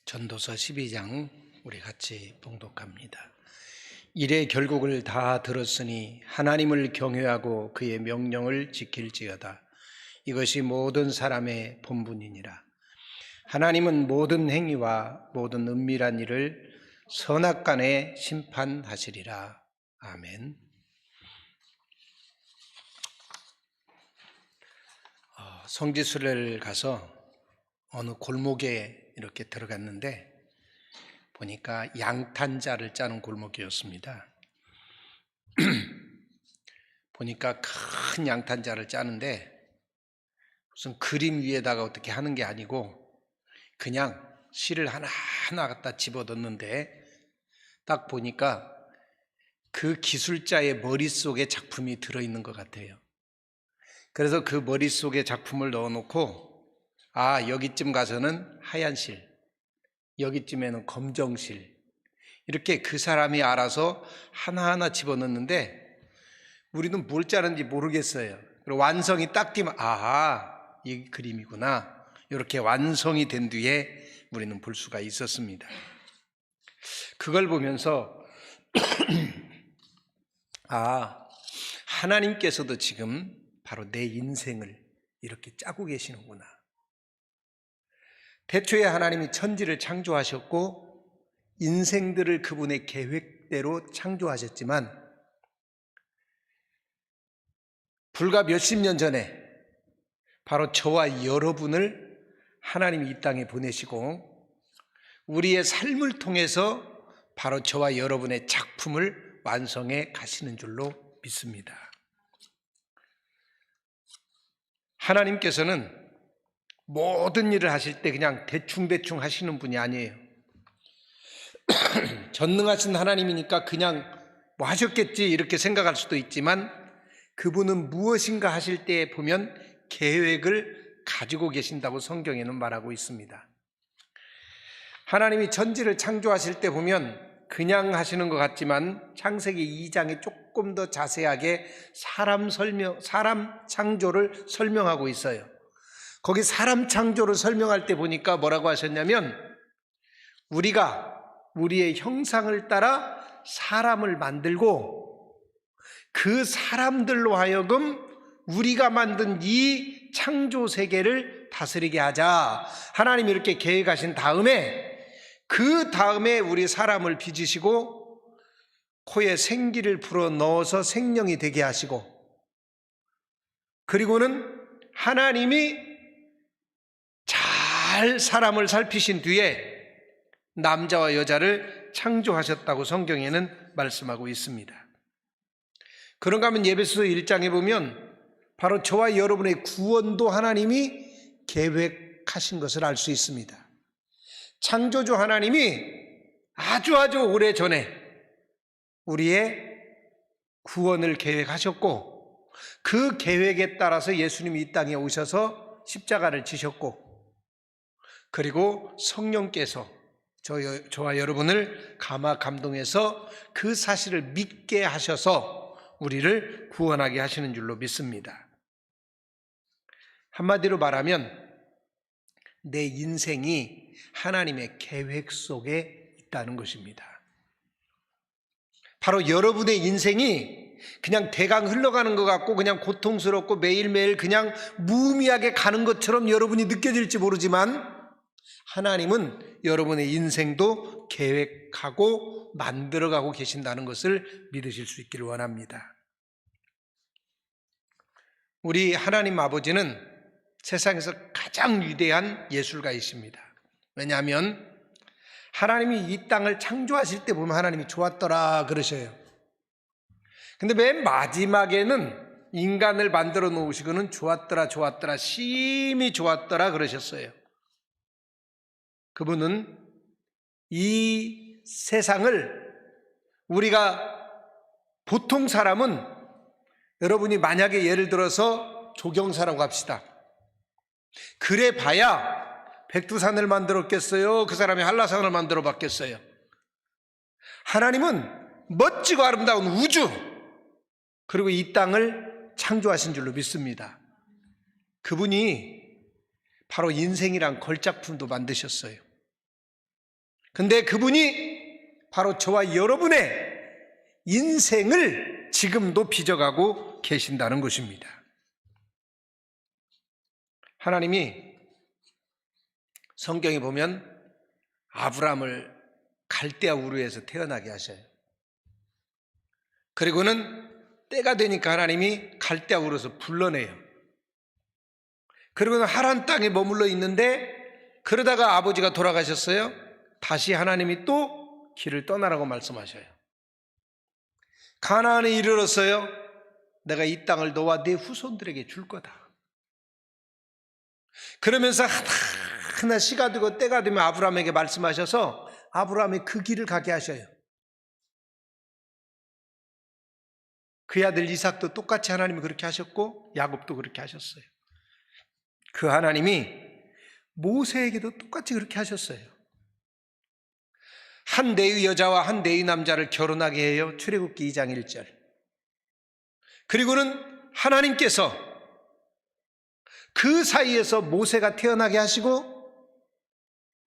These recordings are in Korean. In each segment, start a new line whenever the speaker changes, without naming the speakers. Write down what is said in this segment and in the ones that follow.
전도서 12장 우리 같이 봉독합니다. 일의 결국을 다 들었으니 하나님을 경외하고 그의 명령을 지킬지어다. 이것이 모든 사람의 본분이니라. 하나님은 모든 행위와 모든 은밀한 일을 선악간에 심판하시리라. 아멘. 성지순례를 가서 어느 골목에 이렇게 들어갔는데 보니까 양탄자를 짜는 골목이었습니다. 보니까 큰 양탄자를 짜는데 무슨 그림 위에다가 어떻게 하는 게 아니고 그냥 실을 하나하나 갖다 집어넣는데 딱 보니까 그 기술자의 머릿속에 작품이 들어있는 것 같아요. 그래서 그 머릿속에 작품을 넣어놓고 여기쯤 가서는 하얀 실, 여기쯤에는 검정실, 이렇게 그 사람이 알아서 하나하나 집어넣는데 우리는 뭘 짜는지 모르겠어요. 그리고 완성이 딱 되면 이 그림이구나, 이렇게 완성이 된 뒤에 우리는 볼 수가 있었습니다. 그걸 보면서 하나님께서도 지금 바로 내 인생을 이렇게 짜고 계시는구나. 태초에 하나님이 천지를 창조하셨고 인생들을 그분의 계획대로 창조하셨지만 불과 몇십 년 전에 바로 저와 여러분을 하나님이 이 땅에 보내시고 우리의 삶을 통해서 바로 저와 여러분의 작품을 완성해 가시는 줄로 믿습니다. 하나님께서는 모든 일을 하실 때 그냥 대충 하시는 분이 아니에요. 전능하신 하나님이니까 그냥 뭐 하셨겠지 이렇게 생각할 수도 있지만 그분은 무엇인가 하실 때 보면 계획을 가지고 계신다고 성경에는 말하고 있습니다. 하나님이 천지를 창조하실 때 보면 그냥 하시는 것 같지만 창세기 2장에 조금 더 자세하게 사람 창조를 설명하고 있어요. 거기 사람 창조를 설명할 때 보니까 뭐라고 하셨냐면 우리가 우리의 형상을 따라 사람을 만들고 그 사람들로 하여금 우리가 만든 이 창조 세계를 다스리게 하자. 하나님이 이렇게 계획하신 다음에 그 다음에 우리 사람을 빚으시고 코에 생기를 불어 넣어서 생명이 되게 하시고 그리고는 하나님이 잘 사람을 살피신 뒤에 남자와 여자를 창조하셨다고 성경에는 말씀하고 있습니다. 그런가 하면 에베소서 1장에 보면 바로 저와 여러분의 구원도 하나님이 계획하신 것을 알 수 있습니다. 창조주 하나님이 아주 오래전에 우리의 구원을 계획하셨고 그 계획에 따라서 예수님이 이 땅에 오셔서 십자가를 지셨고 그리고 성령께서 저와 여러분을 감동해서 그 사실을 믿게 하셔서 우리를 구원하게 하시는 줄로 믿습니다. 한마디로 말하면 내 인생이 하나님의 계획 속에 있다는 것입니다. 바로 여러분의 인생이 그냥 대강 흘러가는 것 같고 그냥 고통스럽고 매일매일 그냥 무의미하게 가는 것처럼 여러분이 느껴질지 모르지만 하나님은 여러분의 인생도 계획하고 만들어가고 계신다는 것을 믿으실 수 있기를 원합니다. 우리 하나님 아버지는 세상에서 가장 위대한 예술가이십니다. 왜냐하면 하나님이 이 땅을 창조하실 때 보면 하나님이 좋았더라 그러셔요. 근데 맨 마지막에는 인간을 만들어 놓으시고는 좋았더라 심히 좋았더라 그러셨어요. 그분은 이 세상을 우리가 보통 사람은 여러분이 만약에 예를 들어서 조경사라고 합시다. 그래 봐야 백두산을 만들었겠어요? 그 사람이 한라산을 만들어 봤겠어요? 하나님은 멋지고 아름다운 우주 그리고 이 땅을 창조하신 줄로 믿습니다. 그분이 바로 인생이란 걸작품도 만드셨어요. 근데 그분이 바로 저와 여러분의 인생을 지금도 빚어가고 계신다는 것입니다. 하나님이 성경에 보면 아브라함을 갈대아 우르에서 태어나게 하셔요. 그리고는 때가 되니까 하나님이 갈대아 우르에서 불러내요. 그리고는 하란 땅에 머물러 있는데 그러다가 아버지가 돌아가셨어요. 다시 하나님이 또 길을 떠나라고 말씀하셔요. 가나안에 이르렀어요. 내가 이 땅을 너와 네 후손들에게 줄 거다. 그러면서 하나하나 시가 되고 때가 되면 아브라함에게 말씀하셔서 아브라함이 그 길을 가게 하셔요. 그의 아들 이삭도 똑같이 하나님이 그렇게 하셨고 야곱도 그렇게 하셨어요. 그 하나님이 모세에게도 똑같이 그렇게 하셨어요. 한 내의 여자와 한 내의 남자를 결혼하게 해요. 출애굽기 2장 1절. 그리고는 하나님께서 그 사이에서 모세가 태어나게 하시고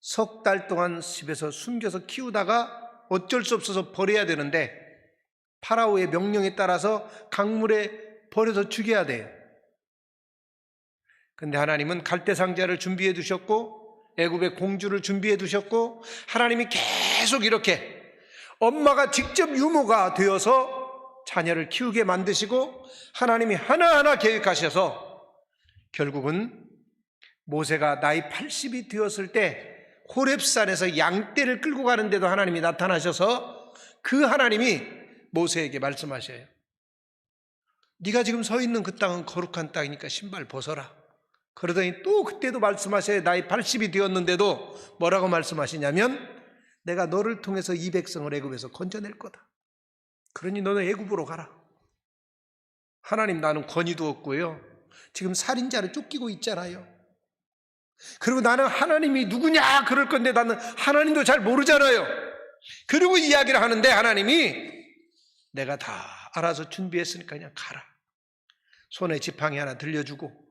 석 달 동안 집에서 숨겨서 키우다가 어쩔 수 없어서 버려야 되는데 파라오의 명령에 따라서 강물에 버려서 죽여야 돼요. 근데 하나님은 갈대상자를 준비해 두셨고 애굽의 공주를 준비해 두셨고 하나님이 계속 이렇게 엄마가 직접 유모가 되어서 자녀를 키우게 만드시고 하나님이 하나하나 계획하셔서 결국은 모세가 나이 80이 되었을 때 호렙산에서 양떼를 끌고 가는데도 하나님이 나타나셔서 그 하나님이 모세에게 말씀하셔요. 네가 지금 서 있는 그 땅은 거룩한 땅이니까 신발 벗어라. 그러더니 또 그때도 말씀하셔요. 나이 80이 되었는데도 뭐라고 말씀하시냐면 내가 너를 통해서 이 백성을 애굽에서 건져낼 거다. 그러니 너는 애굽으로 가라. 하나님 나는 권위도 없고요. 지금 살인자를 쫓기고 있잖아요. 그리고 나는 하나님이 누구냐 그럴 건데 나는 하나님도 잘 모르잖아요. 그리고 이야기를 하는데 하나님이 내가 다 알아서 준비했으니까 그냥 가라. 손에 지팡이 하나 들려주고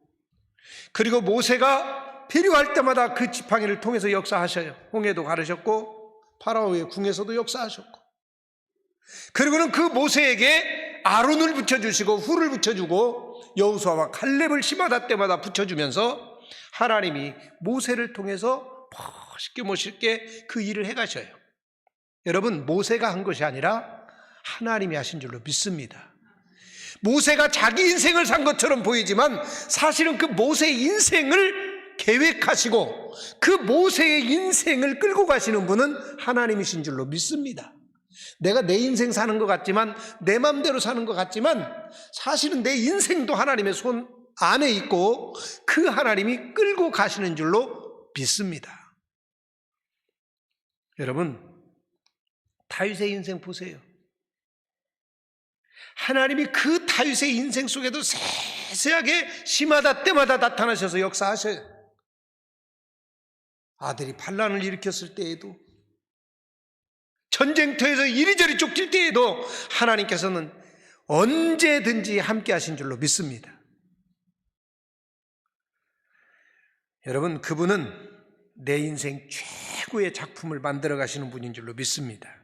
그리고 모세가 필요할 때마다 그 지팡이를 통해서 역사하셔요. 홍해도 가르셨고 파라오의 궁에서도 역사하셨고 그리고는 그 모세에게 아론을 붙여주시고 훌을 붙여주고 여호수아와 칼렙을 시마다 때마다 붙여주면서 하나님이 모세를 통해서 멋있게 그 일을 해가셔요. 여러분 모세가 한 것이 아니라 하나님이 하신 줄로 믿습니다. 모세가 자기 인생을 산 것처럼 보이지만 사실은 그 모세의 인생을 계획하시고 그 모세의 인생을 끌고 가시는 분은 하나님이신 줄로 믿습니다. 내가 내 인생 사는 것 같지만 내 마음대로 사는 것 같지만 사실은 내 인생도 하나님의 손 안에 있고 그 하나님이 끌고 가시는 줄로 믿습니다. 여러분 다윗의 인생 보세요. 하나님이 그 다윗의 인생 속에도 세세하게 시마다 때마다 나타나셔서 역사하셔요. 아들이 반란을 일으켰을 때에도 전쟁터에서 이리저리 쫓길 때에도 하나님께서는 언제든지 함께 하신 줄로 믿습니다. 여러분 그분은 내 인생 최고의 작품을 만들어 가시는 분인 줄로 믿습니다.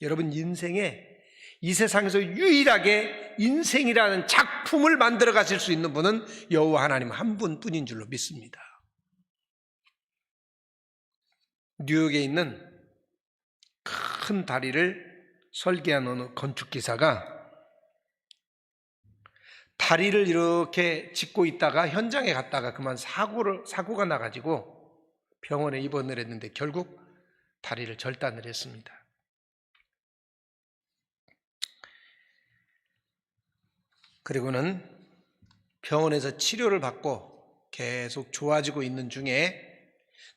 여러분 인생에 이 세상에서 유일하게 인생이라는 작품을 만들어 가실 수 있는 분은 여호와 하나님 한 분뿐인 줄로 믿습니다. 뉴욕에 있는 큰 다리를 설계한 어느 건축기사가 다리를 이렇게 짓고 있다가 현장에 갔다가 그만 사고가 나가지고 병원에 입원을 했는데 결국 다리를 절단을 했습니다. 그리고는 병원에서 치료를 받고 계속 좋아지고 있는 중에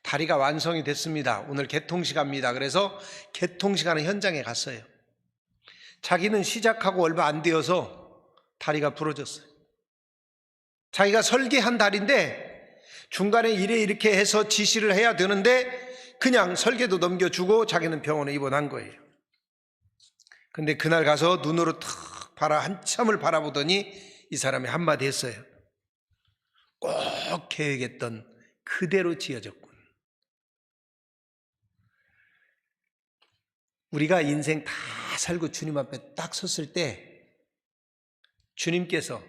다리가 완성이 됐습니다. 오늘 개통식합니다. 그래서 개통식하는 현장에 갔어요. 자기는 시작하고 얼마 안 되어서 다리가 부러졌어요. 자기가 설계한 다리인데 중간에 이렇게 해서 지시를 해야 되는데 그냥 설계도 넘겨주고 자기는 병원에 입원한 거예요. 근데 그날 가서 눈으로 탁 한참을 바라보더니 이 사람이 한마디 했어요. 꼭 계획했던 그대로 지어졌군. 우리가 인생 다 살고 주님 앞에 딱 섰을 때 주님께서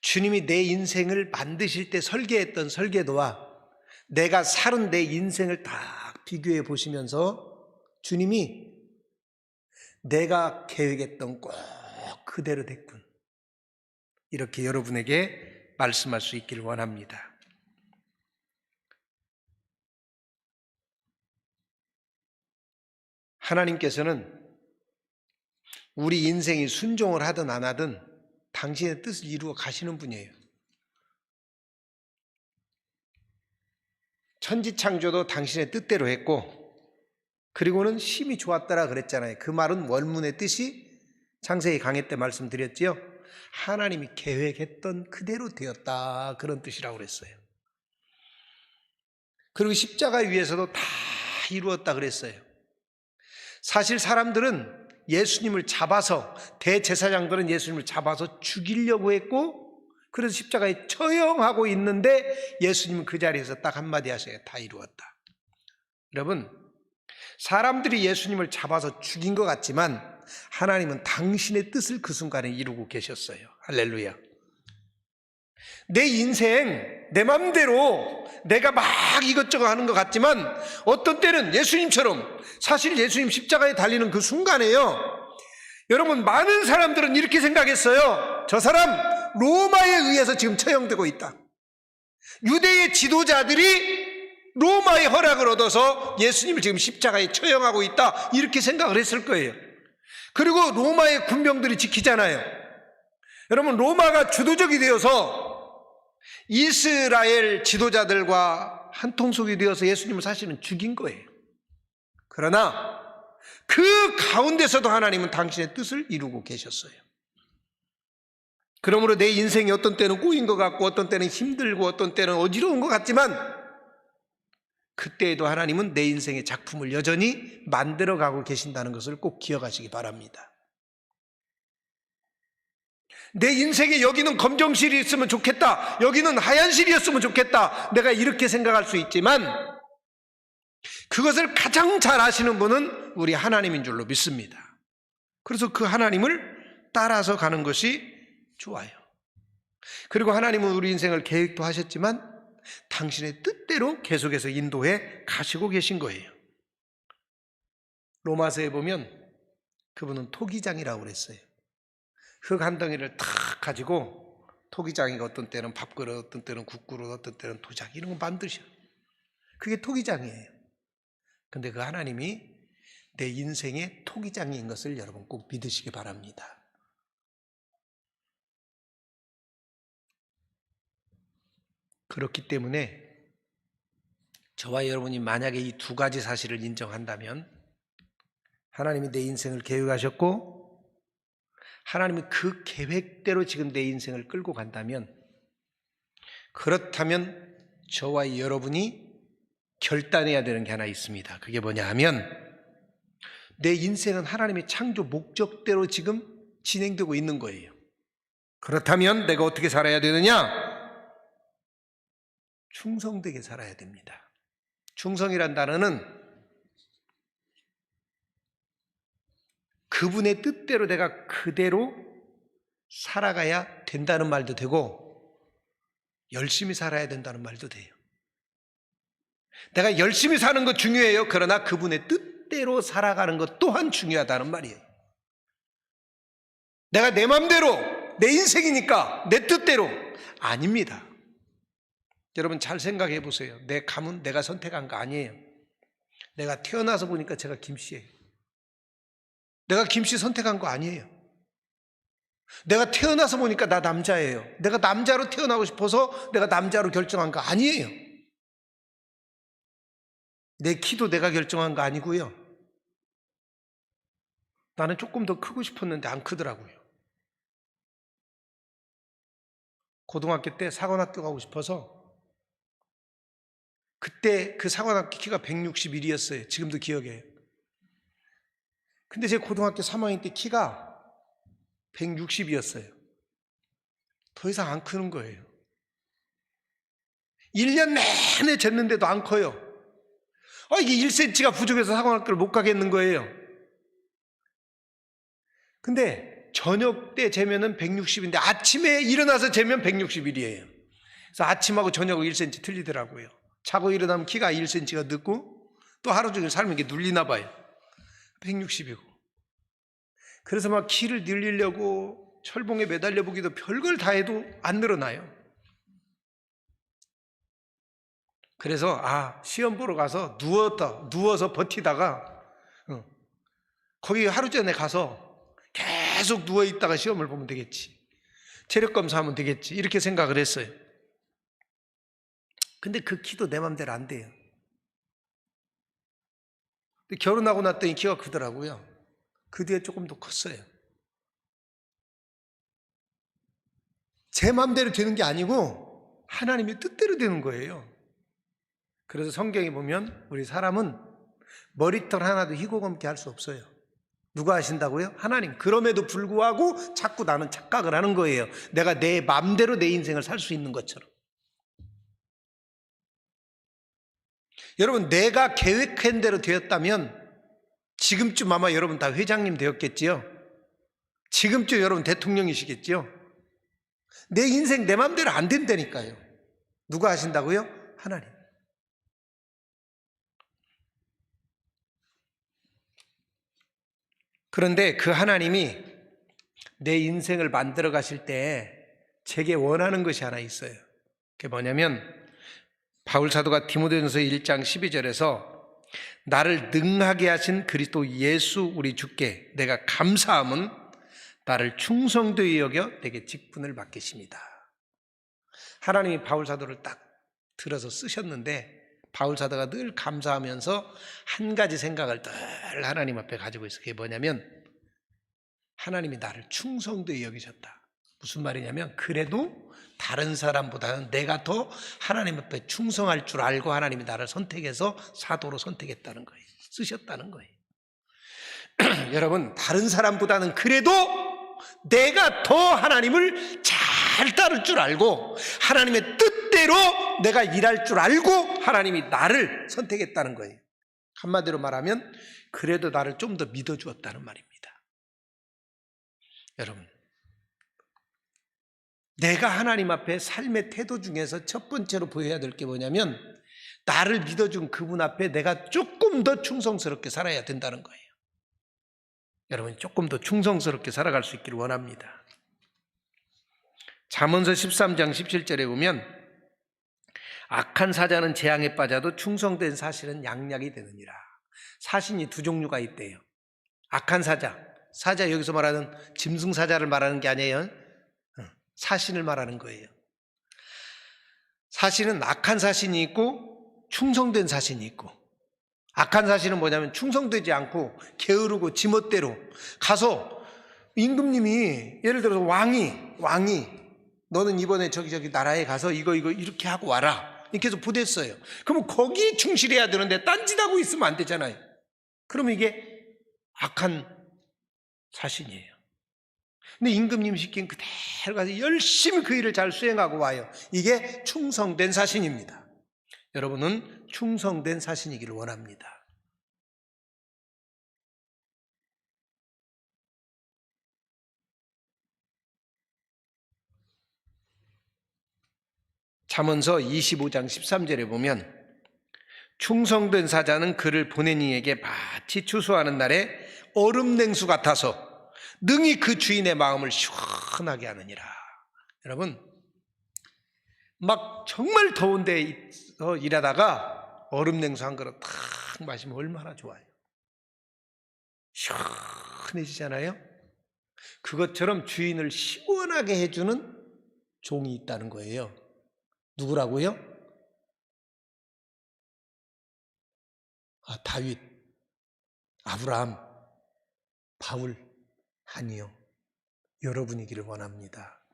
주님이 내 인생을 만드실 때 설계했던 설계도와 내가 살은 내 인생을 딱 비교해 보시면서 주님이 내가 계획했던 꼭 그대로 됐군, 이렇게 여러분에게 말씀할 수 있기를 원합니다. 하나님께서는 우리 인생이 순종을 하든 안 하든 당신의 뜻을 이루어 가시는 분이에요. 천지창조도 당신의 뜻대로 했고, 그리고는 심히 좋았더라 그랬잖아요. 그 말은 원문의 뜻이 창세기 강해 때 말씀드렸지요. 하나님이 계획했던 그대로 되었다, 그런 뜻이라고 그랬어요. 그리고 십자가 위에서도 다 이루었다 그랬어요. 사실 사람들은 예수님을 잡아서, 대제사장들은 예수님을 잡아서 죽이려고 했고, 그래서 십자가에 처형하고 있는데 예수님은 그 자리에서 딱 한마디 하셔요. 다 이루었다. 여러분, 사람들이 예수님을 잡아서 죽인 것 같지만 하나님은 당신의 뜻을 그 순간에 이루고 계셨어요. 할렐루야. 내 인생, 내 맘대로 내가 막 이것저것 하는 것 같지만 어떤 때는 예수님처럼, 사실 예수님 십자가에 달리는 그 순간에요, 여러분, 많은 사람들은 이렇게 생각했어요. 저 사람 로마에 의해서 지금 처형되고 있다. 유대의 지도자들이 로마의 허락을 얻어서 예수님을 지금 십자가에 처형하고 있다, 이렇게 생각을 했을 거예요. 그리고 로마의 군병들이 지키잖아요. 여러분, 로마가 주도적이 되어서 이스라엘 지도자들과 한통속이 되어서 예수님을 사실은 죽인 거예요. 그러나 그 가운데서도 하나님은 당신의 뜻을 이루고 계셨어요. 그러므로 내 인생이 어떤 때는 꼬인 것 같고 어떤 때는 힘들고 어떤 때는 어지러운 것 같지만 그때에도 하나님은 내 인생의 작품을 여전히 만들어가고 계신다는 것을 꼭 기억하시기 바랍니다. 내 인생에 여기는 검정실이 있으면 좋겠다, 여기는 하얀실이었으면 좋겠다, 내가 이렇게 생각할 수 있지만 그것을 가장 잘 아시는 분은 우리 하나님인 줄로 믿습니다. 그래서 그 하나님을 따라서 가는 것이 좋아요. 그리고 하나님은 우리 인생을 계획도 하셨지만 당신의 뜻대로 계속해서 인도해 가시고 계신 거예요. 로마서에 보면 그분은 토기장이라고 그랬어요. 흙 한 덩이를 탁 가지고, 토기장이가 어떤 때는 밥그릇, 어떤 때는 국그릇, 어떤 때는 도장, 이런 거 만드셔. 그게 토기장이에요. 근데 그 하나님이 내 인생의 토기장인 것을 여러분 꼭 믿으시기 바랍니다. 그렇기 때문에 저와 여러분이 만약에 이 두 가지 사실을 인정한다면, 하나님이 내 인생을 계획하셨고 하나님이 그 계획대로 지금 내 인생을 끌고 간다면, 그렇다면 저와 여러분이 결단해야 되는 게 하나 있습니다. 그게 뭐냐 하면, 내 인생은 하나님의 창조 목적대로 지금 진행되고 있는 거예요. 그렇다면 내가 어떻게 살아야 되느냐? 충성되게 살아야 됩니다. 충성이란 단어는 그분의 뜻대로 내가 그대로 살아가야 된다는 말도 되고 열심히 살아야 된다는 말도 돼요. 내가 열심히 사는 것 중요해요. 그러나 그분의 뜻대로 살아가는 것 또한 중요하다는 말이에요. 내가 내 맘대로, 내 인생이니까 내 뜻대로, 아닙니다. 여러분 잘 생각해 보세요. 내 가문 내가 선택한 거 아니에요. 내가 태어나서 보니까 제가 김씨예요. 내가 김씨 선택한 거 아니에요. 내가 태어나서 보니까 나 남자예요. 내가 남자로 태어나고 싶어서 내가 남자로 결정한 거 아니에요. 내 키도 내가 결정한 거 아니고요. 나는 조금 더 크고 싶었는데 안 크더라고요. 고등학교 때 사관학교 가고 싶어서, 그때 그 사관학교 키가 161이었어요. 지금도 기억해요. 근데 제 고등학교 3학년 때 키가 160이었어요. 더 이상 안 크는 거예요. 1년 내내 쟀는데도 안 커요. 이게 1cm가 부족해서 사관학교를 못 가겠는 거예요. 근데 저녁 때 재면은 160인데 아침에 일어나서 재면 161이에요. 그래서 아침하고 저녁하고 1cm 틀리더라고요. 자고 일어나면 키가 1cm가 늦고 또 하루 종일 살면 이게 눌리나 봐요. 160이고. 그래서 막 키를 늘리려고 철봉에 매달려 보기도 별걸 다 해도 안 늘어나요. 그래서 시험 보러 가서 누워서 버티다가 거기 하루 전에 가서 계속 누워있다가 시험을 보면 되겠지. 체력 검사하면 되겠지. 이렇게 생각을 했어요. 근데 그 키도 내 맘대로 안 돼요. 근데 결혼하고 났더니 키가 크더라고요. 그 뒤에 조금 더 컸어요. 제 맘대로 되는 게 아니고 하나님의 뜻대로 되는 거예요. 그래서 성경에 보면 우리 사람은 머리털 하나도 희고검게 할 수 없어요. 누가 하신다고요? 하나님. 그럼에도 불구하고 자꾸 나는 착각을 하는 거예요. 내가 내 맘대로 내 인생을 살 수 있는 것처럼. 여러분, 내가 계획한 대로 되었다면 지금쯤 아마 여러분 다 회장님 되었겠지요? 지금쯤 여러분 대통령이시겠지요? 내 인생 내 맘대로 안 된다니까요. 누가 하신다고요? 하나님. 그런데 그 하나님이 내 인생을 만들어 가실 때 제게 원하는 것이 하나 있어요. 그게 뭐냐면 바울 사도가 디모데전서 1장 12절에서 나를 능하게 하신 그리스도 예수 우리 주께 내가 감사함은 나를 충성되이 여겨 내게 직분을 맡기십니다. 하나님이 바울 사도를 딱 들어서 쓰셨는데 바울 사도가 늘 감사하면서 한 가지 생각을 늘 하나님 앞에 가지고 있어요. 그게 뭐냐면 하나님이 나를 충성되이 여기셨다. 무슨 말이냐면 그래도 다른 사람보다는 내가 더 하나님 앞에 충성할 줄 알고 하나님이 나를 선택해서 사도로 선택했다는 거예요. 쓰셨다는 거예요. 여러분, 다른 사람보다는 그래도 내가 더 하나님을 잘 따를 줄 알고 하나님의 뜻대로 내가 일할 줄 알고 하나님이 나를 선택했다는 거예요. 한마디로 말하면 그래도 나를 좀 더 믿어주었다는 말입니다. 여러분, 내가 하나님 앞에 삶의 태도 중에서 첫 번째로 보여야 될 게 뭐냐면 나를 믿어준 그분 앞에 내가 조금 더 충성스럽게 살아야 된다는 거예요. 여러분, 조금 더 충성스럽게 살아갈 수 있기를 원합니다. 잠언서 13장 17절에 보면 악한 사자는 재앙에 빠져도 충성된 사실은 양약이 되느니라. 사신이 두 종류가 있대요. 악한 사자 여기서 말하는 짐승사자를 말하는 게 아니에요. 사신을 말하는 거예요. 사신은 악한 사신이 있고 충성된 사신이 있고, 악한 사신은 뭐냐면 충성되지 않고 게으르고 지멋대로 가서 임금님이 예를 들어서 왕이 너는 이번에 저기 나라에 가서 이거 이렇게 하고 와라 이렇게 해서 보냈어요. 그러면 거기에 충실해야 되는데 딴짓하고 있으면 안 되잖아요. 그러면 이게 악한 사신이에요. 근데 임금님 시킨 그대로 가서 열심히 그 일을 잘 수행하고 와요. 이게 충성된 사신입니다. 여러분은 충성된 사신이기를 원합니다. 잠언서 25장 13절에 보면 충성된 사자는 그를 보낸 이에게 마치 추수하는 날에 얼음 냉수 같아서 능히 그 주인의 마음을 시원하게 하느니라. 여러분, 막 정말 더운 데서 일하다가 얼음 냉수 한 그릇 탁 마시면 얼마나 좋아요. 시원해지잖아요. 그것처럼 주인을 시원하게 해주는 종이 있다는 거예요. 누구라고요? 다윗, 아브라함, 바울, 아니요. 여러분이기를 원합니다.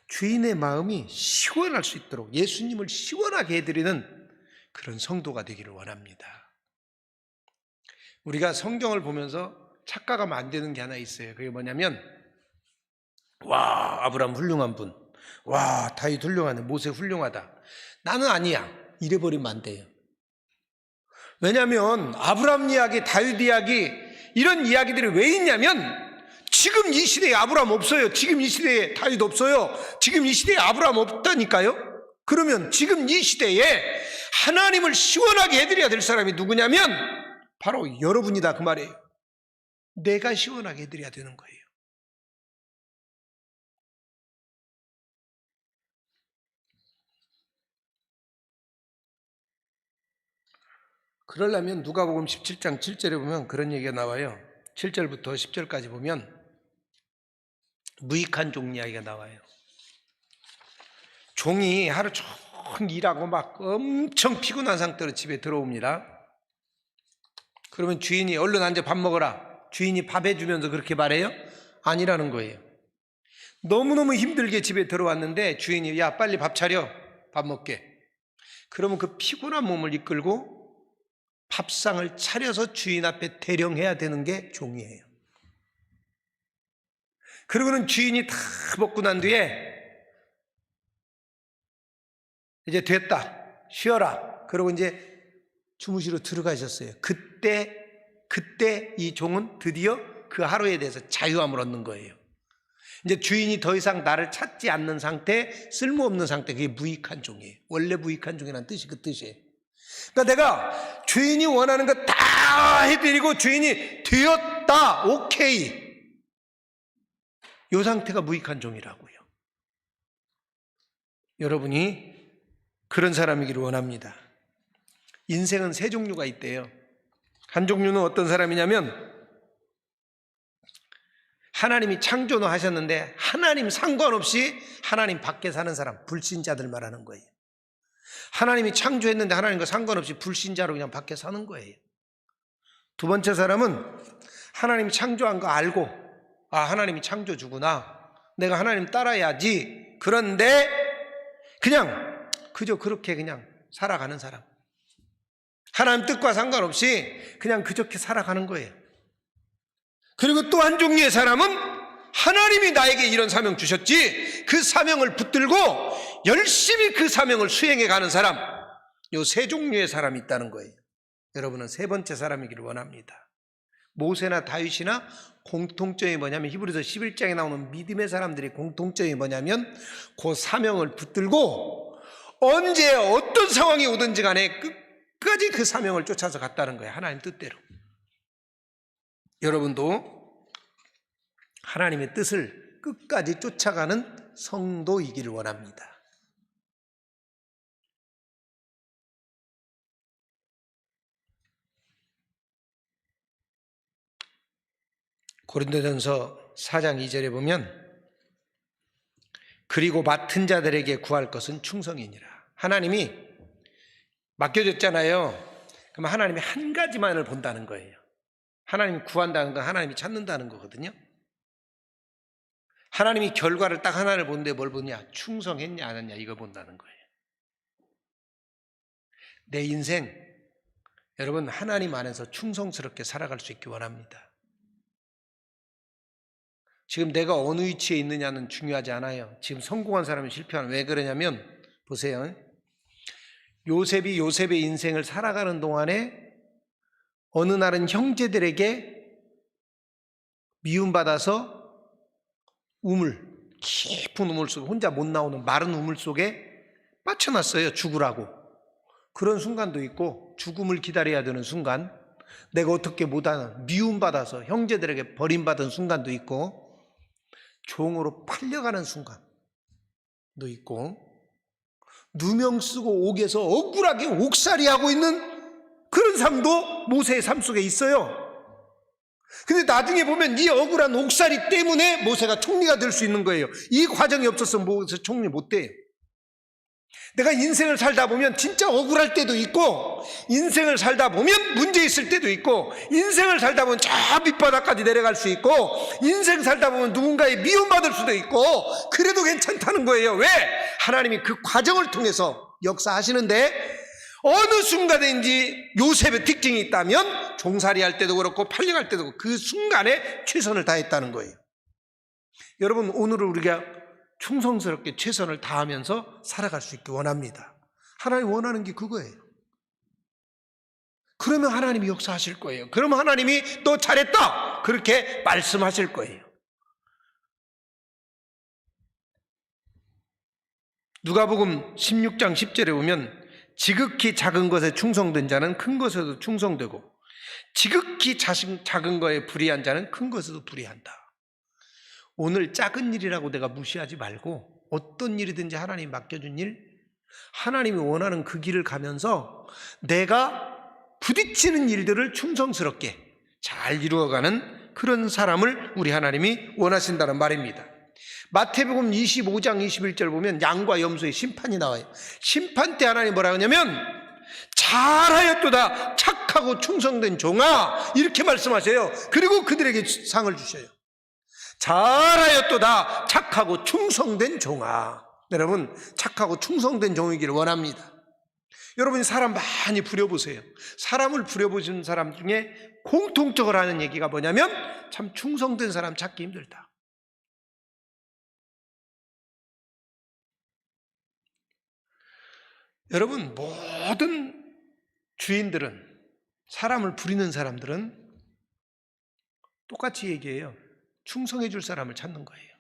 주인의 마음이 시원할 수 있도록 예수님을 시원하게 해드리는 그런 성도가 되기를 원합니다. 우리가 성경을 보면서 착각하면 안 되는 게 하나 있어요. 그게 뭐냐면 와, 아브라함 훌륭한 분, 와, 다윗 훌륭하네, 모세 훌륭하다, 나는 아니야 이래버리면 안 돼요. 왜냐하면 아브라함 이야기, 다윗 이야기, 이런 이야기들이 왜 있냐면 지금 이 시대에 아브라함 없어요. 지금 이 시대에 다윗 없어요. 지금 이 시대에 아브라함 없다니까요. 그러면 지금 이 시대에 하나님을 시원하게 해드려야 될 사람이 누구냐면 바로 여러분이다 그 말이에요. 내가 시원하게 해드려야 되는 거예요. 그러려면 누가복음 17장 7절에 보면 그런 얘기가 나와요. 7절부터 10절까지 보면 무익한 종 이야기가 나와요. 종이 하루 종일 일하고 막 엄청 피곤한 상태로 집에 들어옵니다. 그러면 주인이 얼른 앉아 밥 먹어라. 주인이 밥 해주면서 그렇게 말해요? 아니라는 거예요. 너무너무 힘들게 집에 들어왔는데 주인이 야 빨리 밥 차려. 밥 먹게. 그러면 그 피곤한 몸을 이끌고 밥상을 차려서 주인 앞에 대령해야 되는 게 종이에요. 그러고는 주인이 다 먹고 난 뒤에 이제 됐다. 쉬어라. 그러고 이제 주무시러 들어가셨어요. 그때 이 종은 드디어 그 하루에 대해서 자유함을 얻는 거예요. 이제 주인이 더 이상 나를 찾지 않는 상태, 쓸모없는 상태, 그게 무익한 종이에요. 원래 무익한 종이라는 뜻이 그 뜻이에요. 그러니까 내가 주인이 원하는 거 다 해드리고 주인이 되었다, 오케이. 이 상태가 무익한 종이라고요. 여러분이 그런 사람이기를 원합니다. 인생은 세 종류가 있대요. 한 종류는 어떤 사람이냐면 하나님이 창조는 하셨는데 하나님 상관없이 하나님 밖에 사는 사람, 불신자들 말하는 거예요. 하나님이 창조했는데 하나님과 상관없이 불신자로 그냥 밖에 사는 거예요. 두 번째 사람은 하나님이 창조한 거 알고 아 하나님이 창조주구나. 내가 하나님 따라야지. 그런데 그냥 그저 그렇게 그냥 살아가는 사람. 하나님 뜻과 상관없이 그냥 그저께 살아가는 거예요. 그리고 또 한 종류의 사람은 하나님이 나에게 이런 사명 주셨지 그 사명을 붙들고 열심히 그 사명을 수행해 가는 사람. 요 세 종류의 사람이 있다는 거예요. 여러분은 세 번째 사람이기를 원합니다. 모세나 다윗이나 공통점이 뭐냐면 히브리서 11장에 나오는 믿음의 사람들의 공통점이 뭐냐면 그 사명을 붙들고 언제 어떤 상황이 오든지 간에 끝까지 그 사명을 쫓아서 갔다는 거예요. 하나님 뜻대로. 여러분도 하나님의 뜻을 끝까지 쫓아가는 성도이기를 원합니다. 고린도전서 4장 2절에 보면 그리고 맡은 자들에게 구할 것은 충성이니라. 하나님이 맡겨줬잖아요. 그럼 하나님이 한 가지만을 본다는 거예요. 하나님이 구한다는 건 하나님이 찾는다는 거거든요. 하나님이 결과를 딱 하나를 보는데 뭘 보냐? 충성했냐 안 했냐 이거 본다는 거예요. 내 인생 여러분 하나님 안에서 충성스럽게 살아갈 수 있기 원합니다. 지금 내가 어느 위치에 있느냐는 중요하지 않아요. 지금 성공한 사람이 실패하는 왜 그러냐면 보세요. 요셉이 요셉의 인생을 살아가는 동안에 어느 날은 형제들에게 미움받아서 깊은 우물 속에 혼자 못 나오는 마른 우물 속에 빠쳐놨어요. 죽으라고. 그런 순간도 있고 죽음을 기다려야 되는 순간 내가 어떻게 못하는 미움받아서 형제들에게 버림받은 순간도 있고 종으로 팔려가는 순간도 있고 누명 쓰고 옥에서 억울하게 옥살이하고 있는 그런 삶도 모세의 삶 속에 있어요. 근데 나중에 보면 이 억울한 옥살이 때문에 모세가 총리가 될 수 있는 거예요. 이 과정이 없었으면 모세 총리 못 돼요. 내가 인생을 살다 보면 진짜 억울할 때도 있고 인생을 살다 보면 문제 있을 때도 있고 인생을 살다 보면 저 밑바닥까지 내려갈 수 있고 인생 살다 보면 누군가의 미움받을 수도 있고 그래도 괜찮다는 거예요. 왜? 하나님이 그 과정을 통해서 역사하시는데 어느 순간인지 요셉의 특징이 있다면 종살이 할 때도 그렇고 팔려갈 때도 그렇고 그 순간에 최선을 다했다는 거예요. 여러분 오늘은 우리가 충성스럽게 최선을 다하면서 살아갈 수 있기 원합니다. 하나님 원하는 게 그거예요. 그러면 하나님이 역사하실 거예요. 그러면 하나님이 너 잘했다 그렇게 말씀하실 거예요. 누가복음 16장 10절에 보면 지극히 작은 것에 충성된 자는 큰 것에도 충성되고 지극히 작은 거에 불의한 자는 큰 것에도 불의한다. 오늘 작은 일이라고 내가 무시하지 말고 어떤 일이든지 하나님이 맡겨준 일, 하나님이 원하는 그 길을 가면서 내가 부딪히는 일들을 충성스럽게 잘 이루어가는 그런 사람을 우리 하나님이 원하신다는 말입니다. 마태복음 25장 21절 보면 양과 염소의 심판이 나와요. 심판 때 하나님 뭐라 하냐면 잘하였도다 착하고 충성된 종아 이렇게 말씀하세요. 그리고 그들에게 상을 주셔요. 잘하였도다 착하고 충성된 종아. 여러분 착하고 충성된 종이기를 원합니다. 여러분이 사람 많이 부려보세요. 사람을 부려보신 사람 중에 공통적으로 하는 얘기가 뭐냐면 참 충성된 사람 찾기 힘들다. 여러분 모든 주인들은 사람을 부리는 사람들은 똑같이 얘기해요. 충성해 줄 사람을 찾는 거예요.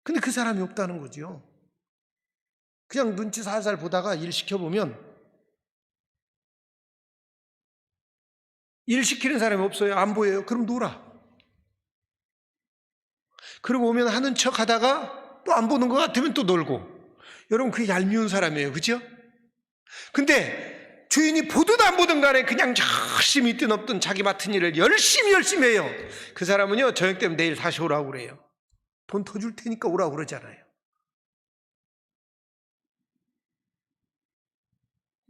근데 그 사람이 없다는 거죠. 그냥 눈치 살살 보다가 일 시켜보면 일 시키는 사람이 없어요. 안 보여요. 그럼 놀아. 그러고 오면 하는 척 하다가 또 안 보는 것 같으면 또 놀고. 여러분 그게 얄미운 사람이에요. 그죠? 근데 주인이 보든 안 보든 간에 그냥 열심히 있든 없든 자기 맡은 일을 열심히 해요. 그 사람은요 저녁 때면 내일 다시 오라고 그래요. 돈 더 줄 테니까 오라고 그러잖아요.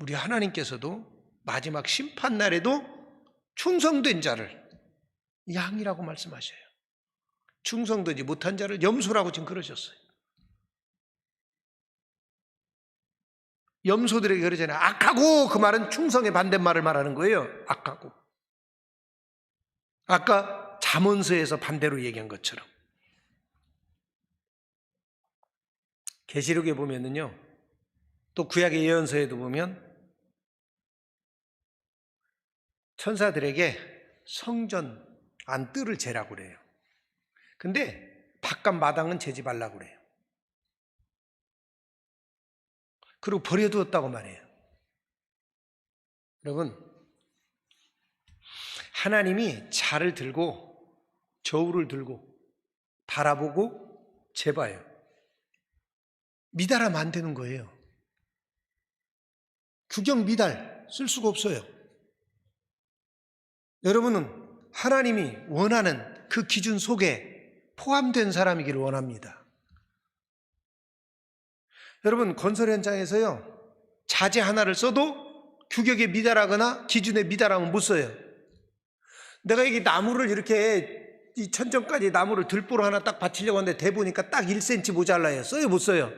우리 하나님께서도 마지막 심판날에도 충성된 자를 양이라고 말씀하셔요. 충성되지 못한 자를 염소라고 지금 그러셨어요. 염소들에게 그러잖아요. 악하고 그 말은 충성의 반대말을 말하는 거예요. 악하고. 아까 잠언서에서 반대로 얘기한 것처럼. 계시록에 보면은요. 또 구약의 예언서에도 보면 천사들에게 성전 안뜰을 재라고 그래요. 근데 바깥 마당은 재지 말라고 그래요. 그리고 버려두었다고 말해요. 여러분, 하나님이 자를 들고 저울을 들고 바라보고 재봐요. 미달하면 안 되는 거예요. 규경 미달 쓸 수가 없어요. 여러분은 하나님이 원하는 그 기준 속에 포함된 사람이기를 원합니다. 여러분 건설 현장에서요 자재 하나를 써도 규격에 미달하거나 기준에 미달하면 못 써요. 내가 이게 나무를 이렇게 이 천정까지 나무를 들보로 하나 딱 받치려고 하는데 대보니까 딱 1cm 모자라요. 써요 못 써요?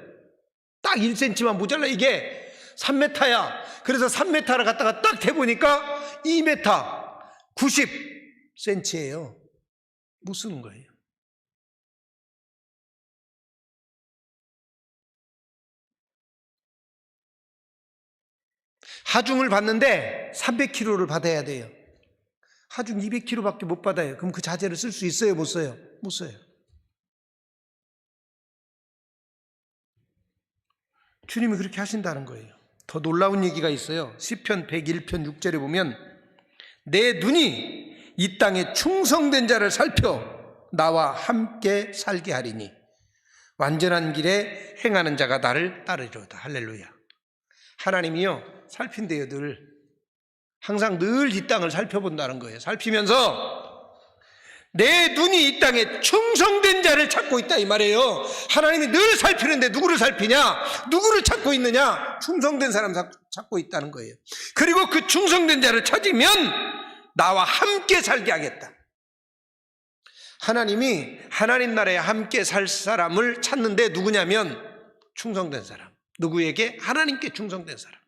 딱 1cm만 모자라. 이게 3m야. 그래서 3m를 갖다가 딱 대보니까 2m 90cm예요. 못 쓰는 거예요. 하중을 받는데 300kg를 받아야 돼요. 하중 200kg밖에 못 받아요. 그럼 그 자재를 쓸 수 있어요? 못 써요? 못 써요. 주님이 그렇게 하신다는 거예요. 더 놀라운 얘기가 있어요. 시편 101편 6절에 보면 내 눈이 이 땅에 충성된 자를 살펴 나와 함께 살게 하리니 완전한 길에 행하는 자가 나를 따르리로다. 할렐루야. 하나님이요 살핀대요. 항상 늘 이 땅을 살펴본다는 거예요. 살피면서 내 눈이 이 땅에 충성된 자를 찾고 있다 이 말이에요. 하나님이 늘 살피는데 누구를 살피냐? 누구를 찾고 있느냐? 충성된 사람 찾고 있다는 거예요. 그리고 그 충성된 자를 찾으면 나와 함께 살게 하겠다. 하나님이 하나님 나라에 함께 살 사람을 찾는데 누구냐면 충성된 사람. 누구에게? 하나님께 충성된 사람.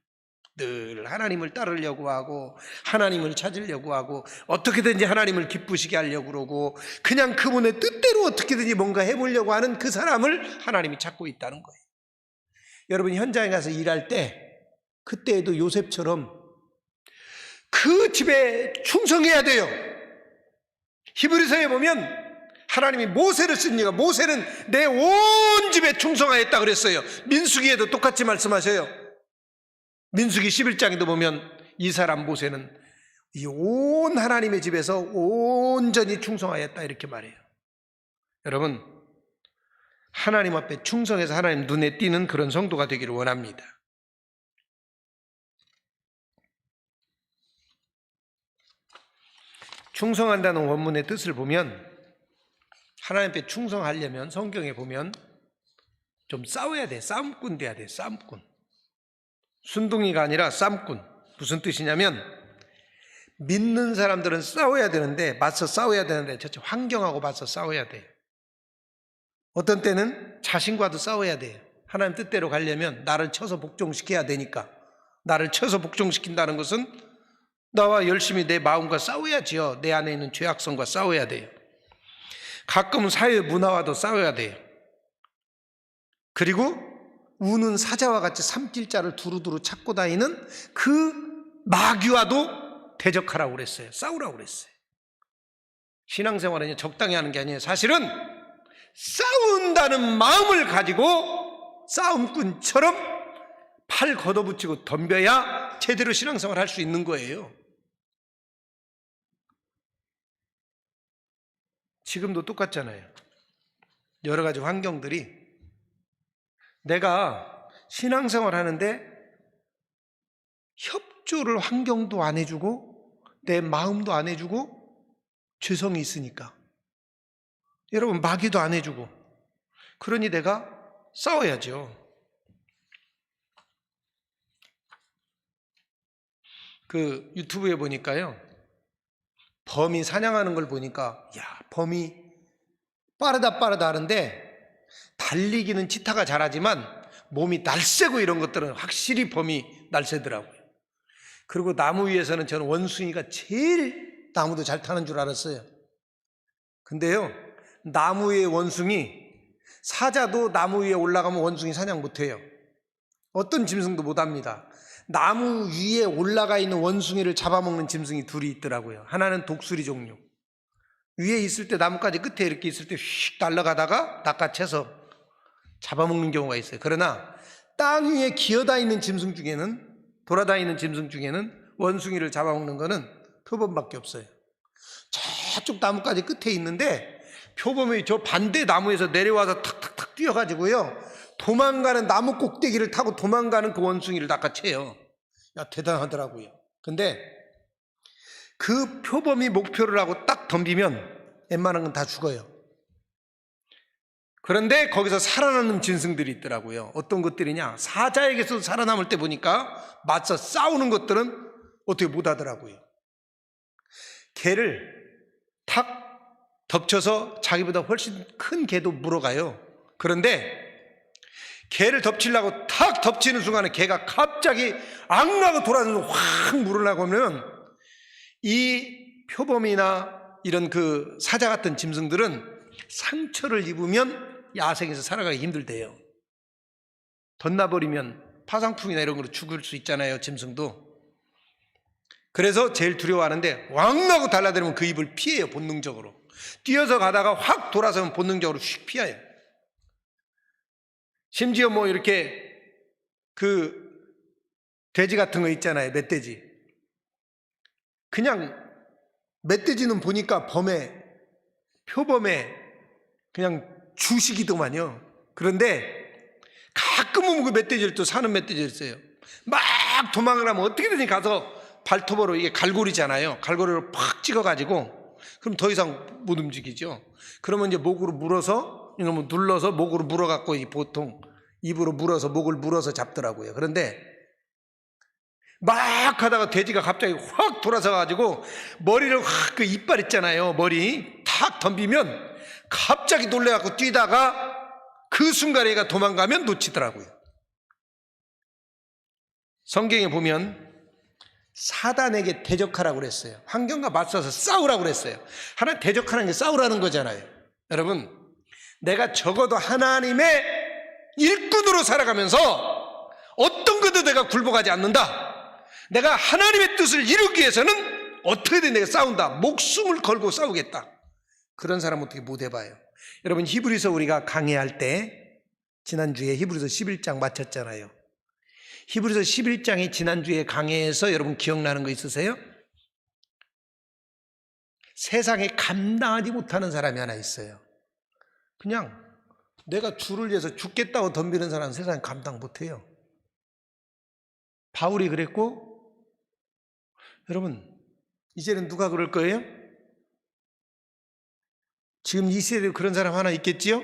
늘 하나님을 따르려고 하고 하나님을 찾으려고 하고 어떻게든지 하나님을 기쁘시게 하려고 그러고 그냥 그분의 뜻대로 어떻게든지 뭔가 해보려고 하는 그 사람을 하나님이 찾고 있다는 거예요. 여러분 현장에 가서 일할 때 그때에도 요셉처럼 그 집에 충성해야 돼요. 히브리서에 보면 하나님이 모세를 쓰니까 모세는 내 온 집에 충성하였다 그랬어요. 민수기에도 똑같이 말씀하셔요. 민수기 11장에도 보면 이 사람 모세는 이 온 하나님의 집에서 온전히 충성하였다 이렇게 말해요. 여러분, 하나님 앞에 충성해서 하나님 눈에 띄는 그런 성도가 되기를 원합니다. 충성한다는 원문의 뜻을 보면 하나님 앞에 충성하려면 성경에 보면 좀 싸워야 돼. 싸움꾼 돼야 돼. 싸움꾼. 순둥이가 아니라 싸움꾼. 무슨 뜻이냐면 믿는 사람들은 싸워야 되는데 맞서 싸워야 되는데 저쪽 환경하고 맞서 싸워야 돼. 어떤 때는 자신과도 싸워야 돼요. 하나님 뜻대로 가려면 나를 쳐서 복종시켜야 되니까. 나를 쳐서 복종시킨다는 것은 나와 열심히 내 마음과 싸워야지요. 내 안에 있는 죄악성과 싸워야 돼요. 가끔은 사회 문화와도 싸워야 돼요. 그리고 우는 사자와 같이 삼킬자를 두루두루 찾고 다니는 그 마귀와도 대적하라고 그랬어요. 싸우라고 그랬어요. 신앙생활은 적당히 하는 게 아니에요. 사실은 싸운다는 마음을 가지고 싸움꾼처럼 팔 걷어붙이고 덤벼야 제대로 신앙생활 할 수 있는 거예요. 지금도 똑같잖아요. 여러 가지 환경들이 내가 신앙생활 하는데 협조를 환경도 안 해주고 내 마음도 안 해주고 죄성이 있으니까 여러분 마귀도 안 해주고 그러니 내가 싸워야죠. 그 유튜브에 보니까요, 범이 사냥하는 걸 보니까 야, 범이 빠르다 하는데 달리기는 치타가 잘하지만 몸이 날쌔고 이런 것들은 확실히 범이 날쌔더라고요. 그리고 나무 위에서는 저는 원숭이가 제일 나무도 잘 타는 줄 알았어요. 근데요, 나무 위에 원숭이, 사자도 나무 위에 올라가면 원숭이 사냥 못해요. 어떤 짐승도 못합니다. 나무 위에 올라가 있는 원숭이를 잡아먹는 짐승이 둘이 있더라고요. 하나는 독수리 종류. 위에 있을 때 나뭇가지 끝에 이렇게 있을 때 휙 날아가다가 낚아채서 잡아먹는 경우가 있어요. 그러나 땅 위에 기어다니는 짐승 중에는, 돌아다니는 짐승 중에는 원숭이를 잡아먹는 거는 표범밖에 없어요. 저쪽 나뭇가지 끝에 있는데 표범이 저 반대 나무에서 내려와서 탁탁탁 뛰어가지고요, 도망가는 나무 꼭대기를 타고 도망가는 그 원숭이를 낚아채요. 야, 대단하더라고요. 근데 그 표범이 목표를 하고 딱 덤비면 웬만한 건 다 죽어요. 그런데 거기서 살아남는 짐승들이 있더라고요. 어떤 것들이냐, 사자에게서 살아남을 때 보니까 맞서 싸우는 것들은 어떻게 못하더라고요. 개를 탁 덮쳐서 자기보다 훨씬 큰 개도 물어가요. 그런데 개를 덮치려고 탁 덮치는 순간에 개가 갑자기 악나고 돌아서 확 물으려고 하면 이 표범이나 이런 그 사자 같은 짐승들은 상처를 입으면 야생에서 살아가기 힘들대요. 덧나버리면 파상풍이나 이런 거로 죽을 수 있잖아요, 짐승도. 그래서 제일 두려워하는데 왕나고 달라들면 그 입을 피해요, 본능적으로. 뛰어서 가다가 확 돌아서면 본능적으로 휙 피해요. 심지어 뭐 이렇게 그 돼지 같은 거 있잖아요, 멧돼지. 그냥 멧돼지는 보니까 표범의 그냥 주식이더만요. 그런데 가끔은 그 멧돼지를 또 사는 멧돼지를 써요. 막 도망을 하면 어떻게든 가서 발톱으로, 이게 갈고리잖아요, 갈고리로 팍 찍어가지고 그럼 더 이상 못 움직이죠. 그러면 이제 목으로 물어서, 이놈을 눌러서 목으로 물어갖고 보통 입으로 물어서 목을 물어서 잡더라고요. 그런데 막 하다가 돼지가 갑자기 확 돌아서 가지고 머리를 확, 그 이빨 있잖아요, 머리 탁 덤비면 갑자기 놀래갖고 뛰다가 그 순간에 얘가 도망가면 놓치더라고요. 성경에 보면 사단에게 대적하라고 그랬어요. 환경과 맞서서 싸우라고 그랬어요. 하나님 대적하는 게 싸우라는 거잖아요. 여러분, 내가 적어도 하나님의 일꾼으로 살아가면서 어떤 것도 내가 굴복하지 않는다. 내가 하나님의 뜻을 이루기 위해서는 어떻게든 내가 싸운다. 목숨을 걸고 싸우겠다. 그런 사람 어떻게 못 해봐요. 여러분, 히브리서 우리가 강의할 때 지난주에 히브리서 11장 마쳤잖아요. 히브리서 11장이 지난주에 강의에서 여러분 기억나는 거 있으세요? 세상에 감당하지 못하는 사람이 하나 있어요. 그냥 내가 주를 위해서 죽겠다고 덤비는 사람은 세상에 감당 못해요. 바울이 그랬고, 여러분 이제는 누가 그럴 거예요? 지금 이 시대에 그런 사람 하나 있겠지요?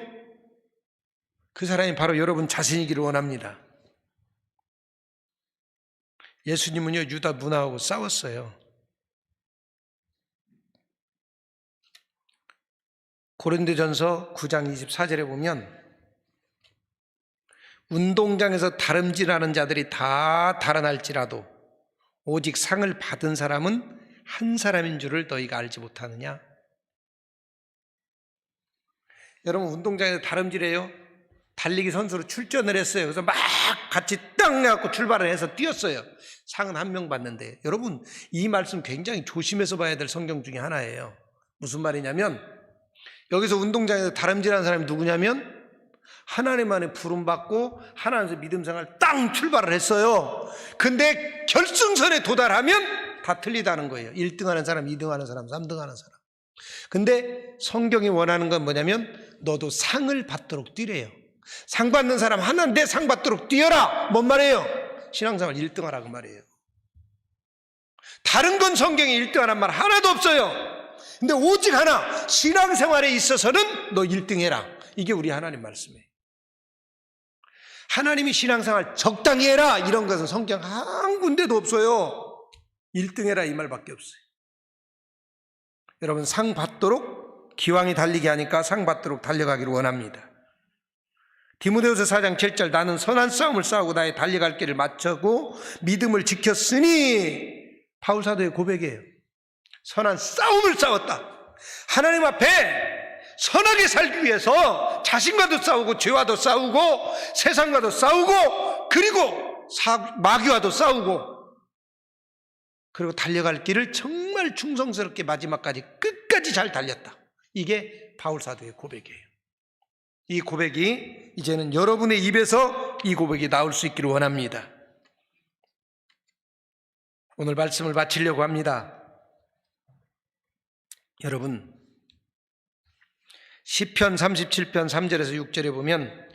그 사람이 바로 여러분 자신이기를 원합니다. 예수님은요 유다 문화하고 싸웠어요. 고린도전서 9장 24절에 보면 운동장에서 다름질하는 자들이 다 달아날지라도 오직 상을 받은 사람은 한 사람인 줄을 너희가 알지 못하느냐? 여러분 운동장에서 다름질해요. 달리기 선수로 출전을 했어요. 그래서 막 같이 땅 해갖고 출발을 해서 뛰었어요. 상은 한 명 받는데, 여러분 이 말씀 굉장히 조심해서 봐야 될 성경 중에 하나예요. 무슨 말이냐면, 여기서 운동장에서 다름질하는 사람이 누구냐면 하나님 안에 부름받고 하나님에서 믿음 생활 땅 출발을 했어요. 근데 결승선에 도달하면 다 틀리다는 거예요. 1등 하는 사람, 2등 하는 사람, 3등 하는 사람. 근데 성경이 원하는 건 뭐냐면 너도 상을 받도록 뛰래요. 상 받는 사람 하나인데 상 받도록 뛰어라. 뭔 말이에요? 신앙생활 1등 하라 그 말이에요. 다른 건 성경에 1등 하는 말 하나도 없어요. 근데 오직 하나, 신앙생활에 있어서는 너 1등 해라. 이게 우리 하나님 말씀이에요. 하나님이 신앙생활 적당히 해라 이런 것은 성경 한 군데도 없어요. 1등 해라 이 말밖에 없어요. 여러분 상 받도록, 기왕이 달리기 하니까 상 받도록 달려가기를 원합니다. 디모데후서 4장 7절 나는 선한 싸움을 싸우고 나의 달려갈 길을 마치고 믿음을 지켰으니, 바울 사도의 고백이에요. 선한 싸움을 싸웠다. 하나님 앞에 선하게 살기 위해서 자신과도 싸우고 죄와도 싸우고 세상과도 싸우고 그리고 마귀와도 싸우고, 그리고 달려갈 길을 정말 충성스럽게 마지막까지 끝까지 잘 달렸다. 이게 바울 사도의 고백이에요. 이 고백이 이제는 여러분의 입에서 이 고백이 나올 수 있기를 원합니다. 오늘 말씀을 마치려고 합니다. 여러분 시편 37편 3절에서 6절에 보면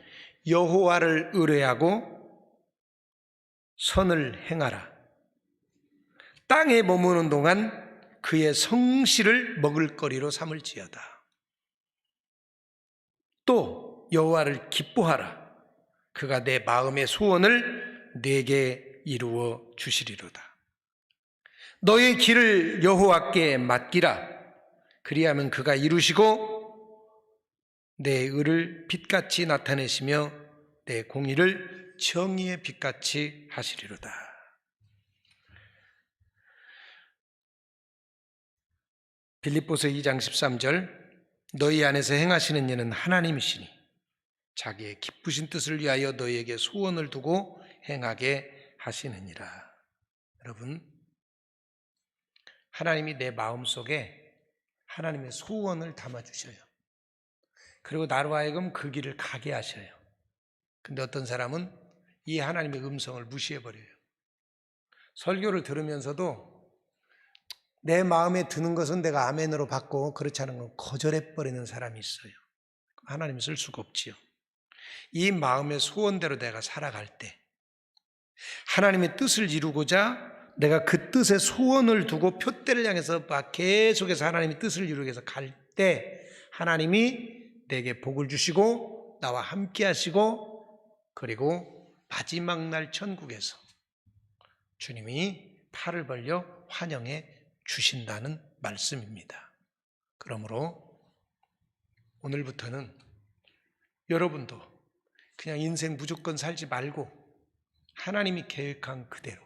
여호와를 의뢰하고 선을 행하라. 땅에 머무는 동안 그의 성실을 먹을거리로 삼을지어다. 또 여호와를 기뻐하라. 그가 내 마음의 소원을 내게 이루어 주시리로다. 너의 길을 여호와께 맡기라. 그리하면 그가 이루시고 내 의를 빛같이 나타내시며 내 공의를 정의의 빛같이 하시리로다. 빌립보서 2장 13절 너희 안에서 행하시는 이는 하나님이시니 자기의 기쁘신 뜻을 위하여 너희에게 소원을 두고 행하게 하시느니라. 여러분 하나님이 내 마음속에 하나님의 소원을 담아주셔요. 그리고 나로 하여금 그 길을 가게 하셔요. 근데 어떤 사람은 이 하나님의 음성을 무시해버려요. 설교를 들으면서도 내 마음에 드는 것은 내가 아멘으로 받고 그렇지 않은 건 거절해버리는 사람이 있어요. 하나님 쓸 수가 없지요. 이 마음의 소원대로 내가 살아갈 때 하나님의 뜻을 이루고자 내가 그 뜻에 소원을 두고 표대를 향해서 막 계속해서 하나님의 뜻을 이루기 위해서 갈 때 하나님이 내게 복을 주시고 나와 함께 하시고, 그리고 마지막 날 천국에서 주님이 팔을 벌려 환영해 주신다는 말씀입니다. 그러므로 오늘부터는 여러분도 그냥 인생 무조건 살지 말고 하나님이 계획한 그대로,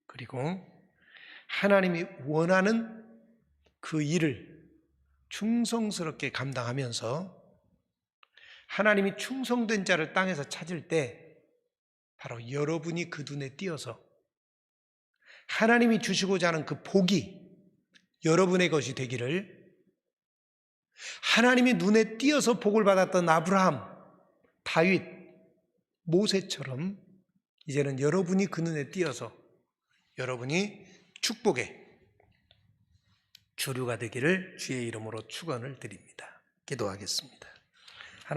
그리고 하나님이 원하는 그 일을 충성스럽게 감당하면서 하나님이 충성된 자를 땅에서 찾을 때 바로 여러분이 그 눈에 띄어서 하나님이 주시고자 하는 그 복이 여러분의 것이 되기를, 하나님이 눈에 띄어서 복을 받았던 아브라함, 다윗, 모세처럼 이제는 여러분이 그 눈에 띄어서 여러분이 축복의 주류가 되기를 주의 이름으로 축원을 드립니다. 기도하겠습니다.